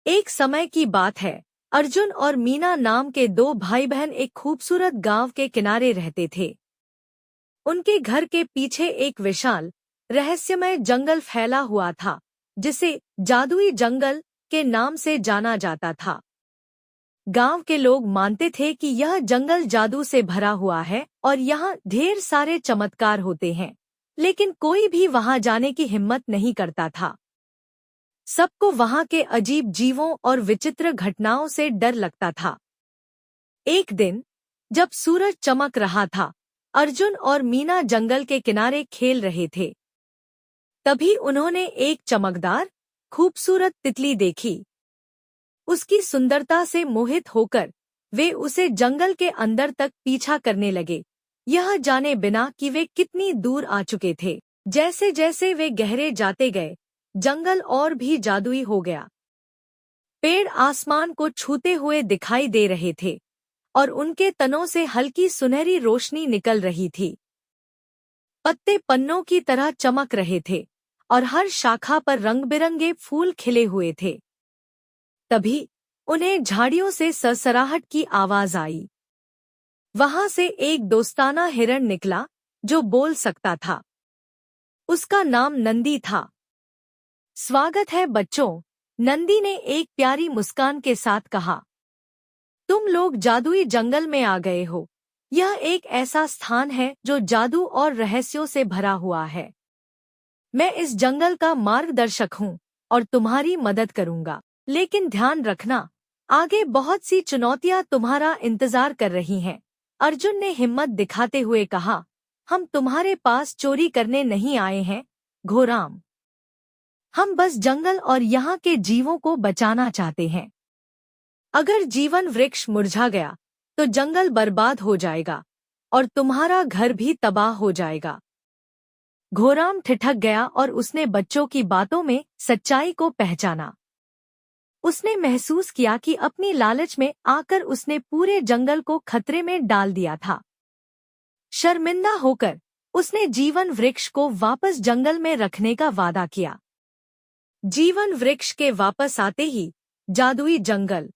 एक समय की बात है। अर्जुन और मीना नाम के दो भाई बहन एक खूबसूरत गांव के किनारे रहते थे। उनके घर के पीछे एक विशाल रहस्यमय जंगल फैला हुआ था, जिसे जादुई जंगल के नाम से जाना जाता था। गांव के लोग मानते थे कि यह जंगल जादू से भरा हुआ है और यहाँ ढेर सारे चमत्कार होते हैं, लेकिन कोई भी वहां जाने की हिम्मत नहीं करता था। सबको वहां के अजीब जीवों और विचित्र घटनाओं से डर लगता था। एक दिन जब सूरज चमक रहा था, अर्जुन और मीना जंगल के किनारे खेल रहे थे। तभी उन्होंने एक चमकदार, खूबसूरत तितली देखी। उसकी सुंदरता से मोहित होकर वे उसे जंगल के अंदर तक पीछा करने लगे, यह जाने बिना कि वे कितनी दूर आ चुके थे। जैसे जैसे वे गहरे जाते गए, जंगल और भी जादुई हो गया। पेड़ आसमान को छूते हुए दिखाई दे रहे थे और उनके तनों से हल्की सुनहरी रोशनी निकल रही थी। पत्ते पन्नों की तरह चमक रहे थे और हर शाखा पर रंग-बिरंगे फूल खिले हुए थे। तभी उन्हें झाड़ियों से सरसराहट की आवाज आई। वहां से एक दोस्ताना हिरण निकला जो बोल सकता था। उसका नाम नंदी था। स्वागत है बच्चों, नंदी ने एक प्यारी मुस्कान के साथ कहा। तुम लोग जादुई जंगल में आ गए हो। यह एक ऐसा स्थान है जो जादू और रहस्यों से भरा हुआ है। मैं इस जंगल का मार्गदर्शक हूँ और तुम्हारी मदद करूँगा। लेकिन ध्यान रखना, आगे बहुत सी चुनौतियाँ तुम्हारा इंतजार कर रही हैं। अर्जुन ने हिम्मत दिखाते हुए कहा, हम तुम्हारे पास चोरी करने नहीं आए हैं, घोराम। हम बस जंगल और यहाँ के जीवों को बचाना चाहते हैं। अगर जीवन वृक्ष मुरझा गया तो जंगल बर्बाद हो जाएगा और तुम्हारा घर भी तबाह हो जाएगा। घोराम ठिठक गया और उसने बच्चों की बातों में सच्चाई को पहचाना। उसने महसूस किया कि अपनी लालच में आकर उसने पूरे जंगल को खतरे में डाल दिया था। शर्मिंदा होकर उसने जीवन वृक्ष को वापस जंगल में रखने का वादा किया। जीवन वृक्ष के वापस आते ही जादुई जंगल